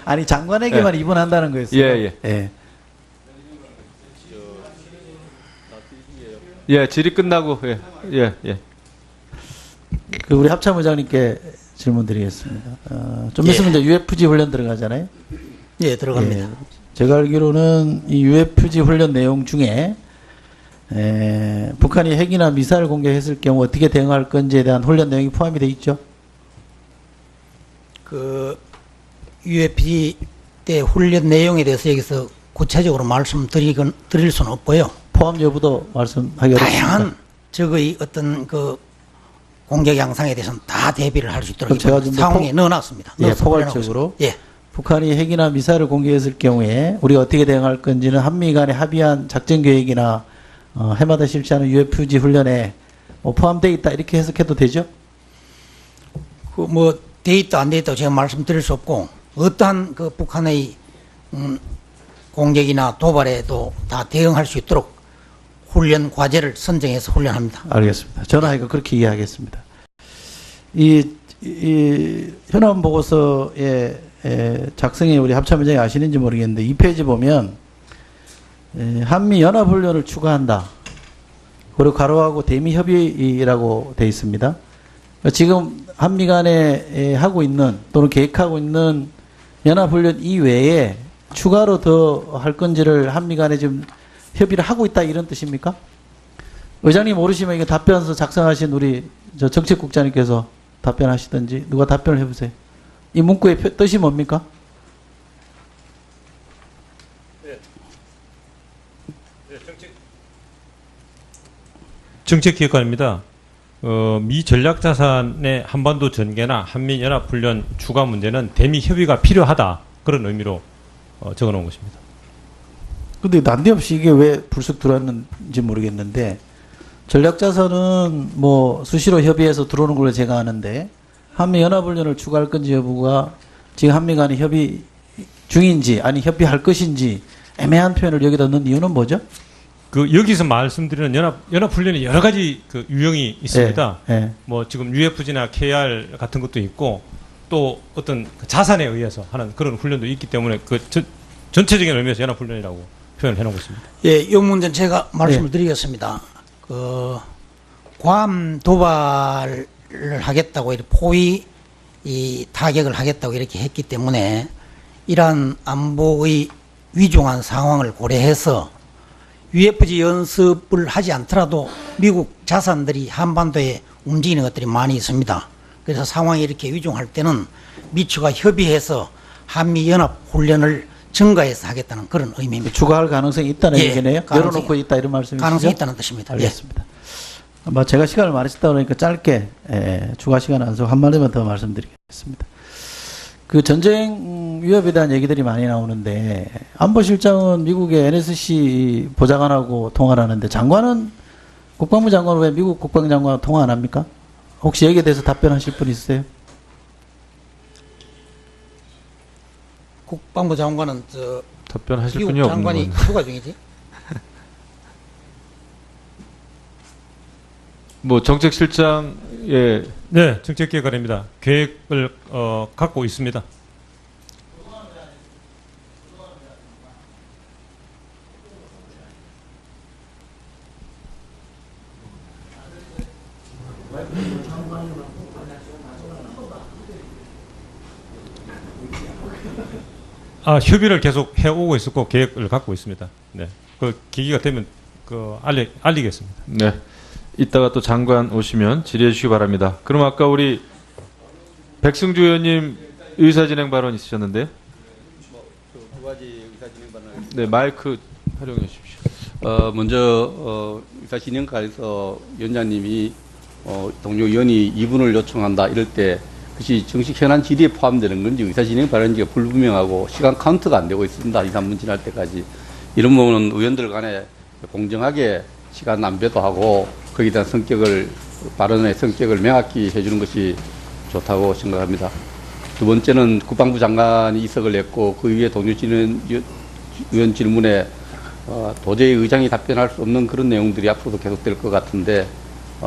아니 장관에게만 입원한다는 거였어요. 예. 예, 질의 끝나고 예. 그 우리 합참의장님께 질문드리겠습니다. 좀 있으면 이제 UFG 훈련 들어가잖아요. 예, 들어갑니다. 제가 알기로는 이 UFG 훈련 내용 중에 북한이 핵이나 미사일 공격했을 경우 어떻게 대응할 건지에 대한 훈련 내용이 포함이 되어 있죠. 그 UFG 때 훈련 내용에 대해서 여기서 구체적으로 드릴 수는 없고요. 포함 여부도 말씀하기 어렵습니다. 다양한 적의 어떤 그 공격 양상에 대해서는 다 대비를 할 수 있도록 제가 좀 상황에 넣어놨습니다. 예, 포괄적으로 북한이 핵이나 미사일을 공격했을 경우에 우리가 어떻게 대응할 건지는 한미 간에 합의한 작전 계획이나 해마다 실시하는 UFG 훈련에 포함되어 있다 이렇게 해석해도 되죠? 그 뭐 돼 있다 안 돼 있다 제가 말씀드릴 수 없고 어떠한 그 북한의 공격이나 도발에도 다 대응할 수 있도록 훈련 과제를 선정해서 훈련합니다. 알겠습니다. 전화해서 그렇게 이해하겠습니다. 이 현안 보고서의 작성에 우리 합참의장이 아시는지 모르겠는데 2페이지 보면 한미 연합훈련을 추가한다. 그리고 가로하고 대미협의라고 되어 있습니다. 지금 한미 간에 하고 있는 또는 계획하고 있는 연합훈련 이외에 추가로 더 할 건지를 한미 간에 지금 협의를 하고 있다 이런 뜻입니까? 의장님 모르시면 이거 답변서 작성하신 우리 정책국장님께서 답변하시든지 누가 답변을 해보세요. 이 문구의 뜻이 뭡니까? 정책기획관입니다. 미 전략자산의 한반도 전개나 한미연합훈련 추가 문제는 대미 협의가 필요하다. 그런 의미로 적어놓은 것입니다. 근데 난데없이 이게 왜 불쑥 들어왔는지 모르겠는데 전략자산은 뭐 수시로 협의해서 들어오는 걸로 제가 아는데 한미연합훈련을 추가할 건지 여부가 지금 한미 간의 협의 중인지 아니 협의할 것인지 애매한 표현을 여기다 넣은 이유는 뭐죠? 그 여기서 말씀드리는 연합훈련이 여러 가지 그 유형이 있습니다. 뭐 지금 UFG나 KR 같은 것도 있고 또 어떤 자산에 의해서 하는 그런 훈련도 있기 때문에 그 전체적인 의미에서 연합훈련이라고 표현을 해놓고 있습니다. 예, 이 문제는 제가 말씀을 드리겠습니다. 그 괌 도발을 하겠다고 이렇게 포위 타격을 하겠다고 이렇게 했기 때문에 이러한 안보의 위중한 상황을 고려해서 UFG 연습을 하지 않더라도 미국 자산들이 한반도에 움직이는 것들이 많이 있습니다. 그래서 상황이 이렇게 위중할 때는 미처가 협의해서 한미연합훈련을 증가해서 하겠다는 그런 의미입니다. 추가할 가능성이 있다는 얘기네요. 열어놓고 있다 이런 말씀이시죠? 가능성이 있다는 뜻입니다. 알겠습니다. 아마 제가 시간을 많이 썼다 그러니까 짧게 추가 시간 안서 한마디만 더 말씀드리겠습니다. 그 전쟁 위협에 대한 얘기들이 많이 나오는데 안보실장은 미국의 NSC 보좌관하고 통화를 하는데 장관은 국방부 장관은 왜 미국 국방장관하고 통화 안 합니까? 혹시 여기에 대해서 답변하실 분 있으세요? 국방부 장관은 답변하실 미국 분이 없는 장관이 거예요. 휴가 중이지? 뭐 정책실장의 네, 정책기획관입니다. 계획을 갖고 있습니다. 협의를 계속 해오고 있었고 계획을 갖고 있습니다. 네, 그 기기가 되면 알리겠습니다. 네. 이따가 또 장관 오시면 질의해 주시기 바랍니다. 그럼 아까 우리 백승주 의원님 의사진행 발언 있으셨는데요. 두 가지 의사진행 발언. 네, 마이크 활용해 주십시오. 먼저 의사진행과에서 위원장님이 동료 의원이 2분을 요청한다 이럴 때 그것이 정식 현안 질의에 포함되는 건지 의사진행 발언지가 불분명하고 시간 카운트가 안 되고 있습니다. 2, 3분 지날 때까지. 이런 부분은 의원들 간에 공정하게 시간 낭비도 하고 거기에 대한 발언의 성격을 명확히 해주는 것이 좋다고 생각합니다. 두 번째는 국방부 장관이 이석을 냈고 그 위에 동료 의원 질문에 도저히 의장이 답변할 수 없는 그런 내용들이 앞으로도 계속될 것 같은데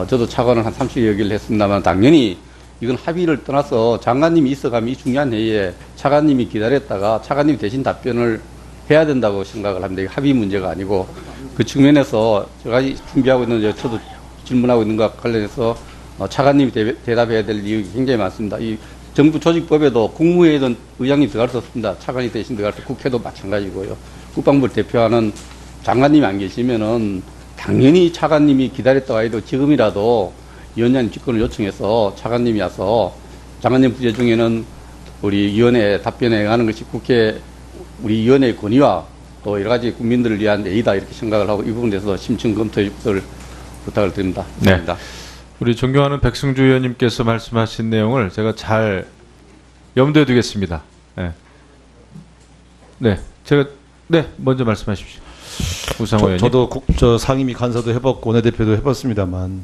저도 차관을 한 30여 개를 했습니다만 당연히 이건 합의를 떠나서 장관님이 있어가면 이 중요한 회의에 차관님이 기다렸다가 차관님 대신 답변을 해야 된다고 생각을 합니다. 이게 합의 문제가 아니고 그 측면에서 제가 준비하고 있는 저도 질문하고 있는 것과 관련해서 차관님이 대답해야 될 이유가 굉장히 많습니다. 이 정부 조직법에도 국무회의든 의장님 들어갈 수 없습니다. 차관이 대신 들어갈 수 국회도 마찬가지고요. 국방부를 대표하는 장관님이 안 계시면은 당연히 차관님이 기다렸다고 해도 지금이라도 위원장님 직권을 요청해서 차관님이 와서 장관님 부재 중에는 우리 위원회 답변에 하는 것이 국회 우리 위원회의 권위와 또 여러 가지 국민들을 위한 예의다 이렇게 생각을 하고 이 부분에 대해서 심층 검토해 주시기를 부탁을 드립니다. 감사합니다. 우리 존경하는 백승주 의원님께서 말씀하신 내용을 제가 잘 염두에 두겠습니다. 먼저 말씀하십시오. 우상호 의원님. 저도 상임위 간사도 해봤고 원내대표도 해봤습니다만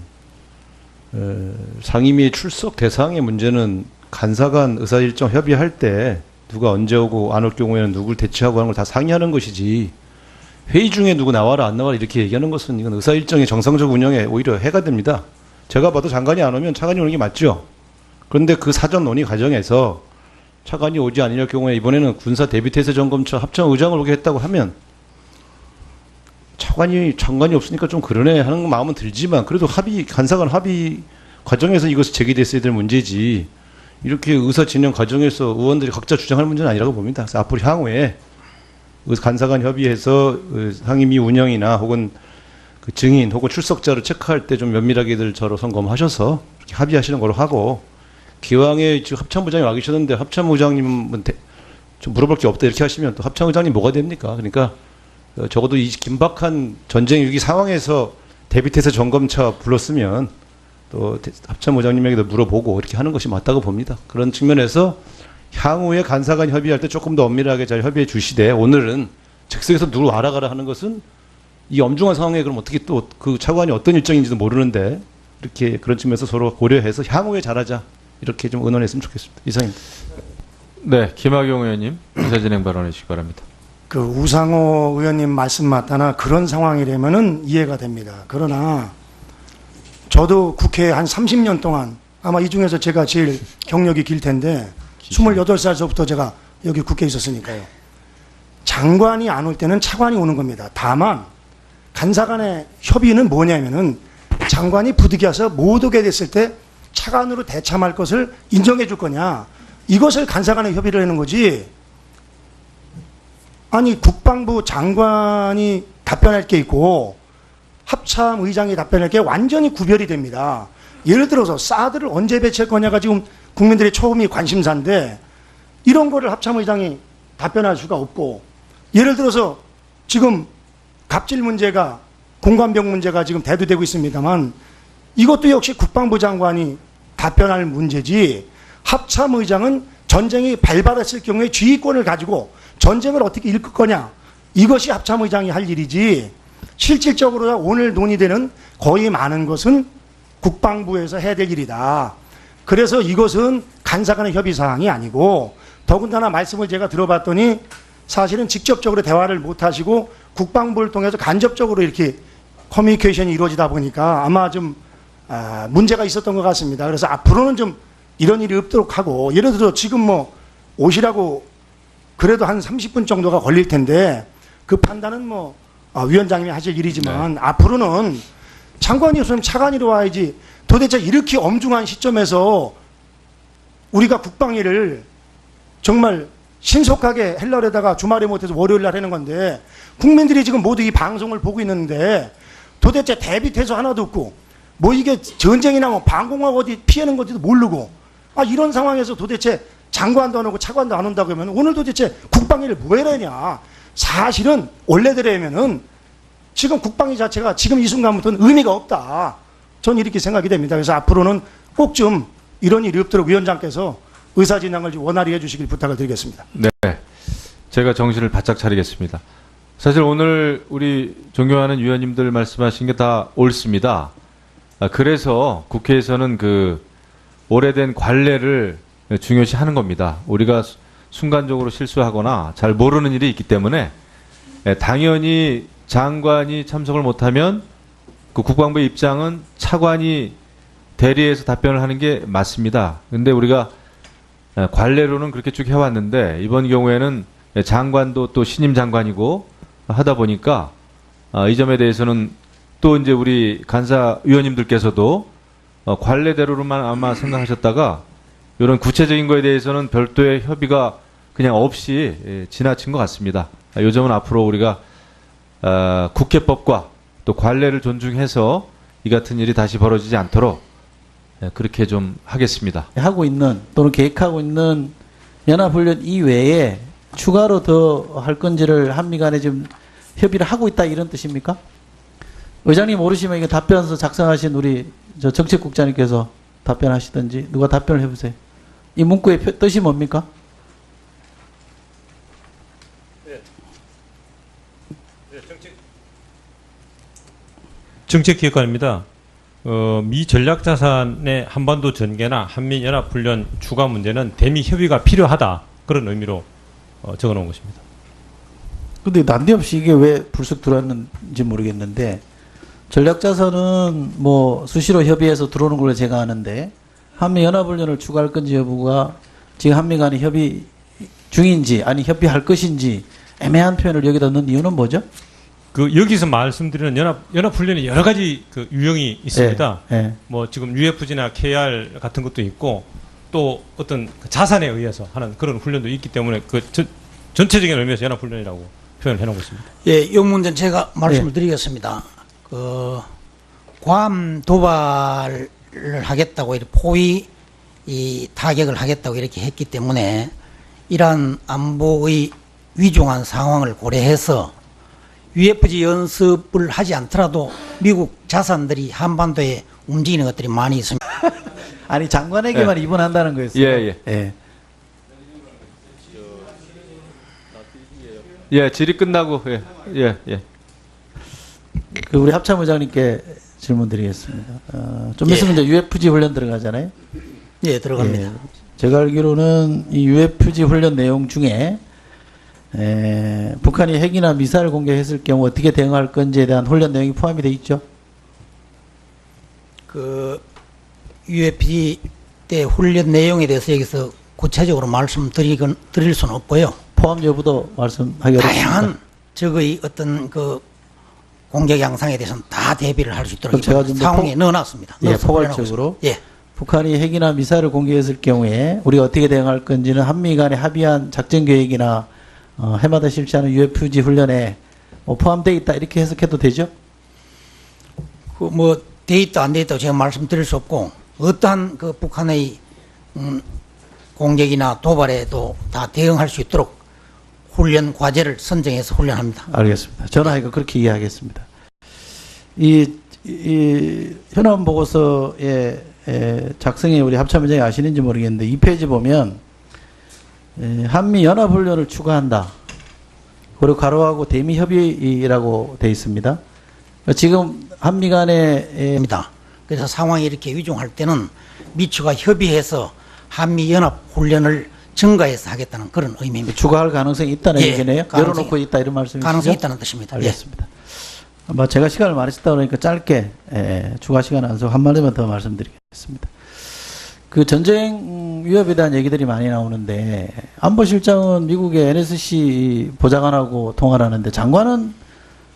상임위 출석 대상의 문제는 간사간 의사일정 협의할 때 누가 언제 오고 안 올 경우에는 누굴 대체하고 하는 걸 다 상의하는 것이지 회의 중에 누구 나와라 안 나와라 이렇게 얘기하는 것은 이건 의사일정의 정상적 운영에 오히려 해가 됩니다. 제가 봐도 장관이 안 오면 차관이 오는 게 맞죠. 그런데 그 사전 논의 과정에서 차관이 오지 않을 경우에 이번에는 군사 대비태세 점검처 합참의장을 오게 했다고 하면 장관이 없으니까 좀 그러네 하는 마음은 들지만 그래도 간사간 합의 과정에서 이것이 제기됐어야 될 문제지 이렇게 의사 진행 과정에서 의원들이 각자 주장할 문제는 아니라고 봅니다. 그래서 앞으로 향후에 간사간 협의해서 상임위 운영이나 혹은 그 증인 혹은 출석자를 체크할 때 좀 면밀하게들 저로 점검하셔서 이렇게 합의하시는 걸로 하고 기왕에 지금 합참부장이 와 계셨는데 합참부장님은 좀 물어볼 게 없다 이렇게 하시면 또 합참부장님 뭐가 됩니까? 그러니까 적어도 이 긴박한 전쟁 위기 상황에서 대비태세 점검차 불렀으면 또 합참부장님에게도 물어보고 이렇게 하는 것이 맞다고 봅니다. 그런 측면에서 향후에 간사간 협의할 때 조금 더 엄밀하게 잘 협의해 주시되 오늘은 즉석에서 누구 알아가라 하는 것은 이 엄중한 상황에 그럼 어떻게 또 그 차관이 어떤 일정인지도 모르는데 이렇게 그런 측면에서 서로 고려해서 향후에 잘하자 이렇게 좀 의논했으면 좋겠습니다. 이상입니다. 네, 김학용 의원님 의사진행 발언해 주시기 바랍니다. 그 우상호 의원님 말씀 맞다나 그런 상황이라면은 이해가 됩니다. 그러나 저도 국회에 한 30년 동안 아마 이 중에서 제가 제일 경력이 길 텐데 28살서부터 제가 여기 국회에 있었으니까요. 장관이 안 올 때는 차관이 오는 겁니다. 다만 간사 간의 협의는 뭐냐면은 장관이 부득이해서 못 오게 됐을 때 차관으로 대참할 것을 인정해 줄 거냐 이것을 간사 간의 협의를 하는 거지. 아니 국방부 장관이 답변할 게 있고 합참의장이 답변할 게 완전히 구별이 됩니다. 예를 들어서 사드를 언제 배치할 거냐가 지금 국민들의 처음이 관심사인데 이런 거를 합참의장이 답변할 수가 없고 예를 들어서 지금 갑질 문제가 공관병 문제가 지금 대두되고 있습니다만 이것도 역시 국방부 장관이 답변할 문제지 합참의장은 전쟁이 발발했을 경우에 지휘권을 가지고 전쟁을 어떻게 일끌 거냐 이것이 합참의장이 할 일이지 실질적으로 오늘 논의되는 거의 많은 것은 국방부에서 해야 될 일이다. 그래서 이것은 간사 간의 협의 사항이 아니고 더군다나 말씀을 제가 들어봤더니 사실은 직접적으로 대화를 못 하시고 국방부를 통해서 간접적으로 이렇게 커뮤니케이션이 이루어지다 보니까 아마 좀 문제가 있었던 것 같습니다. 그래서 앞으로는 좀 이런 일이 없도록 하고 예를 들어 지금 뭐 오시라고 그래도 한 30분 정도가 걸릴 텐데 그 판단은 뭐 위원장님이 하실 일이지만 앞으로는 장관이 없으면 차관이로 와야지 도대체 이렇게 엄중한 시점에서 우리가 국방위를 정말 신속하게 헬라에다가 주말에 못해서 월요일 날 하는 건데 국민들이 지금 모두 이 방송을 보고 있는데 도대체 대비태세 하나도 없고 뭐 이게 전쟁이 나면 방공하고 어디 피하는 건지도 모르고 이런 상황에서 도대체 장관도 안 오고 차관도 안 온다고 하면 오늘 도대체 국방위를 뭐 해야 되냐. 사실은 원래대로라면은 지금 국방위 자체가 지금 이 순간부터는 의미가 없다. 전 이렇게 생각이 됩니다. 그래서 앞으로는 꼭 좀 이런 일이 없도록 위원장께서 의사진행을 원활히 해주시길 부탁을 드리겠습니다. 네, 제가 정신을 바짝 차리겠습니다. 사실 오늘 우리 존경하는 위원님들 말씀하신 게 다 옳습니다. 그래서 국회에서는 그 오래된 관례를 중요시하는 겁니다. 우리가 순간적으로 실수하거나 잘 모르는 일이 있기 때문에 당연히 장관이 참석을 못하면 그 국방부의 입장은 차관이 대리해서 답변을 하는 게 맞습니다. 근데 우리가 관례로는 그렇게 쭉 해왔는데 이번 경우에는 장관도 또 신임 장관이고 하다 보니까 이 점에 대해서는 또 이제 우리 간사위원님들께서도 관례대로로만 아마 생각하셨다가 이런 구체적인 거에 대해서는 별도의 협의가 그냥 없이 지나친 것 같습니다. 이 점은 앞으로 우리가 국회법과 또 관례를 존중해서 이 같은 일이 다시 벌어지지 않도록 그렇게 좀 하겠습니다. 하고 있는 또는 계획하고 있는 연합훈련 이외에 추가로 더 할 건지를 한미 간에 지금 협의를 하고 있다 이런 뜻입니까? 의장님 모르시면 이거 답변서 작성하신 우리 저 정책국장님께서 답변하시든지 누가 답변을 해보세요. 이 문구의 뜻이 뭡니까? 정책기획관입니다. 미 전략자산의 한반도 전개나 한미연합훈련 추가 문제는 대미 협의가 필요하다. 그런 의미로 적어놓은 것입니다. 근데 난데없이 이게 왜 불쑥 들어왔는지 모르겠는데 전략자산은 뭐 수시로 협의해서 들어오는 걸로 제가 아는데 한미연합훈련을 추가할 건지 여부가 지금 한미 간에 협의 중인지 아니 협의할 것인지 애매한 표현을 여기다 넣은 이유는 뭐죠? 여기서 말씀드리는 연합훈련이 여러 가지 유형이 있습니다. 뭐 지금 UFG나 KR 같은 것도 있고 또 어떤 자산에 의해서 하는 그런 훈련도 있기 때문에 전체적인 의미에서 연합훈련이라고 표현을 해놓은 것입니다. 예, 이 문제는 제가 말씀을 드리겠습니다. 괌 도발을 하겠다고 이렇게 포위 타격을 하겠다고 이렇게 했기 때문에 이러한 안보의 위중한 상황을 고려해서 UFG 연습을 하지 않더라도 미국 자산들이 한반도에 움직이는 것들이 많이 있습니다. 아니 장관에게만 입원한다는 거였어요. 예. 예, 질의 끝나고 예. 그 우리 합참의장님께 질문드리겠습니다. 좀 있으면 이제 UFG 훈련 들어가잖아요. 예, 들어갑니다. 예, 제가 알기로는 이 UFG 훈련 내용 중에 북한이 핵이나 미사일 공격했을 경우 어떻게 대응할 건지에 대한 훈련 내용이 포함이 되어 있죠. UFG 때 훈련 내용에 대해서 여기서 구체적으로 말씀드릴 수는 없고요. 포함 여부도 말씀하기 어렵습니다. 다양한 적의 어떤 공격 양상에 대해서는 다 대비를 할 수 있도록 제가 좀 상황에 넣어놨습니다. 예, 포괄적으로. 예. 북한이 핵이나 미사일을 공격했을 경우에 우리가 어떻게 대응할 건지는 한미 간에 합의한 작전 계획이나 해마다 실시하는 UFG 훈련에 포함되어 있다 이렇게 해석해도 되죠? 돼 있다 안 돼 있다고 제가 말씀드릴 수 없고 어떠한 북한의 공격이나 도발에도 다 대응할 수 있도록 훈련 과제를 선정해서 훈련합니다. 알겠습니다. 전화하니까 그렇게 이해하겠습니다. 이 현안 보고서에 작성에 우리 합참의장이 아시는지 모르겠는데 2페이지 보면 한미 연합훈련을 추가한다. 그리고 가로하고 대미 협의라고 되어 있습니다. 지금 한미 간에 그래서 상황이 이렇게 위중할 때는 미추가 협의해서 한미 연합 훈련을 증가해서 하겠다는 그런 의미입니다. 추가할 가능성이 있다는 얘기네요. 열어놓고 있다 이런 말씀이시죠? 가능성이 있다는 뜻입니다. 알겠습니다. 제가 시간을 많이 썼다 그러니까 짧게 추가 시간 안 쓰고 한 마디만 더 말씀드리겠습니다. 전쟁 위협에 대한 얘기들이 많이 나오는데 안보실장은 미국의 NSC 보좌관하고 통화를 하는데 장관은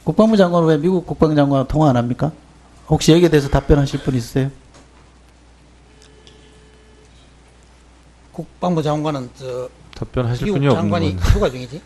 국방부 장관은 왜 미국 국방장관하고 통화 안 합니까? 혹시 여기에 대해서 답변하실 분 있으세요? 국방부 장관은 답변하실 미국 분이 없는 장관이 건데. 휴가 중이지?